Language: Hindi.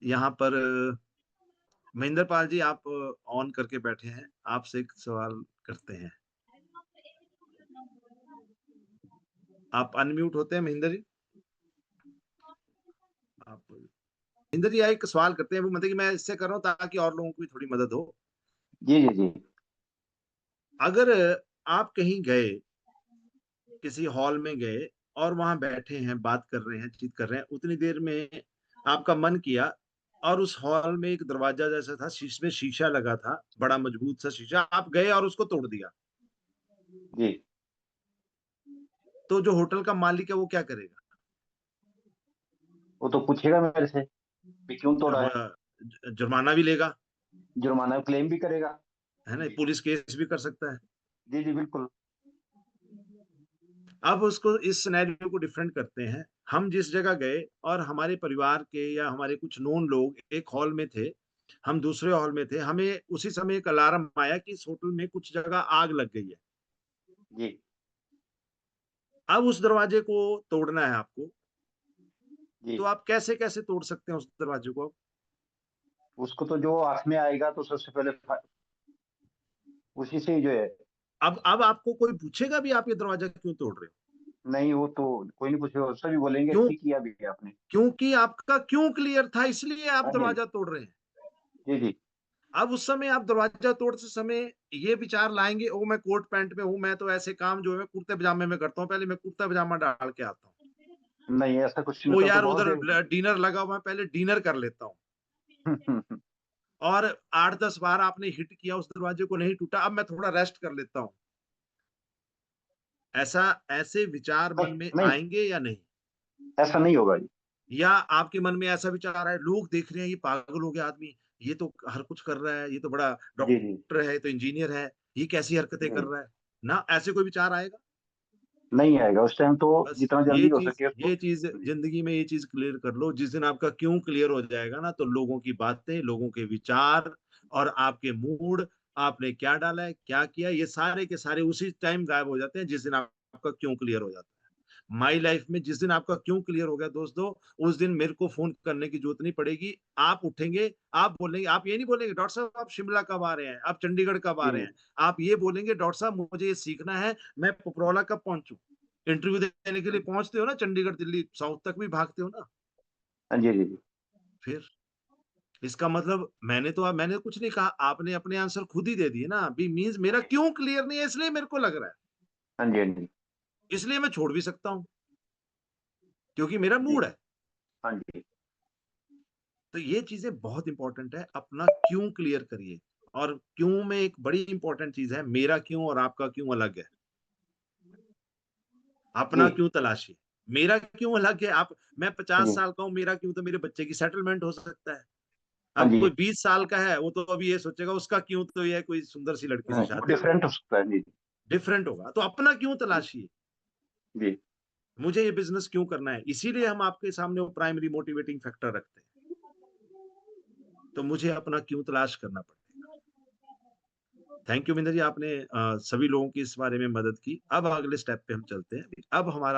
यहाँ पर महेंद्र पाल जी, आप ऑन करके बैठे हैं, आपसे एक सवाल करते हैं। आप अनम्यूट होते हैं महेंद्र जी? आप महेंद्र जी एक सवाल करते हैं, वो मतलब कि मैं इससे कर रहा हूँ ताकि और लोगों को भी थोड़ी मदद हो। जी जी जी। अगर आप कहीं गए, किसी हॉल में गए और वहां बैठे हैं, बात कर रहे हैं, चीत कर रहे हैं, उतनी देर में आपका मन किया और उस हॉल में एक दरवाजा जैसा था, जिसमें शीशा लगा था, बड़ा मजबूत सा शीशा, आप गए और उसको तोड़ दिया, जी। तो जो होटल का मालिक है वो क्या करेगा? वो तो पूछेगा मेरे से कि क्यों तोड़ा है। जुर्माना भी लेगा, जुर्माना क्लेम भी करेगा। है ना? पुलिस केस भी कर सकता है। जी जी बिल्कुल। अब उसको इस सिनेरियो को डिफरेंट करते हैं। हम जिस जगह गए और हमारे परिवार के या हमारे कुछ नोन लोग एक हॉल में थे, हम दूसरे हॉल में थे, हमें उसी समय एक अलार्म आया कि इस होटल में कुछ जगह आग लग गई है। जी अब उस दरवाजे को तोड़ना है आपको, जी। तो आप कैसे कैसे तोड़ सकते हैं उस दरवाजे को? उसको तो जो हाथ में आएगा तो सबसे पहले उसी से ही जो है। अब आपको कोई पूछेगा भी आप ये दरवाजा क्यों तोड़ रहे हो? नहीं, वो तो कोई नहीं पूछेगा, सभी बोलेंगे क्यों? ठीक किया भी आपने। क्योंकि आपका क्यों क्लियर था, इसलिए आप हाँ जी। दरवाजा तोड़ रहे हैं। जी जी। अब उस समय आप दरवाजा तोड़ते समय ये विचार लाएंगे, ओ मैं कोट पैंट में हूँ, मैं तो ऐसे काम जो है मैं कुर्ते पजामे में करता हूँ, पहले मैं कुर्ता पजामा डाल के आता हूँ। नहीं, ऐसा कुछ ओ मतलब तो यार, बहुत उधर है। डिनर लगा हुआ है, पहले डिनर कर लेता हूँ। और 8-10 बार आपने हिट किया, उस दरवाजे को नहीं टूटा, अब मैं थोड़ा रेस्ट कर लेता हूँ। ऐसा ऐसे विचार मन नहीं में नहीं, आएंगे या नहीं? ऐसा नहीं होगा जी। या आपके मन में ऐसा विचार है, लोग देख रहे हैं ये पागल हो गया आदमी, ये तो हर कुछ कर रहा है, ये तो बड़ा जी जी डॉक्टर है, ये तो इंजीनियर है, ये कैसी हरकतें कर जी। रहा है? ना ऐसे कोई विचार आएगा? नहीं आएगा उस टाइम तो, बस जितना ये जल्दी हो चीज सके उसको। ये चीज जी जिंदगी में ये चीज क्लियर कर लो। जिस दिन आपका क्यों क्लियर हो जाएगा ना, तो लोगों की बातें, लोगों के विचार और आपके मूड, आपने क्या डाला है, क्या किया, ये सारे के सारे उसी टाइम गायब हो जाते हैं जिस दिन आपका क्यों क्लियर हो जाता है। माई लाइफ में जिस दिन आपका क्यों क्लियर हो गया दोस्तों, उस दिन मेरे को फोन करने की जरूरत नहीं पड़ेगी। आप उठेंगे, आप बोलेंगे, आप ये नहीं बोलेंगे डॉक्टर साहब आप शिमला कब आ रहे हैं, आप चंडीगढ़ कब आ जी रहे हैं, आप ये बोलेंगे डॉक्टर साहब मुझे ये सीखना है, मैं पपरौला कब पहुंचू। इंटरव्यू देने के लिए पहुंचते हो ना, चंडीगढ़ दिल्ली साउथ तक भी भागते हो ना। हाँ जी। जी जी। फिर इसका मतलब मैंने कुछ नहीं कहा, आपने अपने आंसर खुद ही दे दिए ना। अभी मींस मेरा क्यों क्लियर नहीं है, इसलिए मेरे को लग रहा है, हाँ जी। हाँ जी। इसलिए मैं छोड़ भी सकता हूँ, क्योंकि मेरा जी। मूड है। हाँ जी। तो ये चीजें बहुत इंपॉर्टेंट है, अपना क्यों क्लियर करिए। और क्यों में एक बड़ी इंपॉर्टेंट चीज है, मेरा क्यों और आपका क्यों अलग है। जी अपना क्यों तलाशिए। मेरा क्यों अलग है। आप मैं 50 जी। साल का हूं, मेरा क्यों तो मेरे बच्चे की सेटलमेंट हो सकता है। हाँ अब जी। कोई 20 साल का है, वो तो अभी ये सोचेगा उसका क्यों तो ये कोई सुंदर सी लड़की से हाँ, वो शादी हो डिफरेंट हो सकता है। जी डिफरेंट होगा। तो अपना क्यों जी। तलाशिए। जी मुझे ये बिजनेस क्यों करना है, इसीलिए हम आपके सामने वो प्राइमरी मोटिवेटिंग फैक्टर रखते हैं। तो मुझे अपना क्यों तलाश करना पड़ेगा। थैंक यू मिंदर जी, आपने सभी लोगों की इस बारे में मदद की। अब अगले स्टेप पे हम चलते हैं। अब हमारा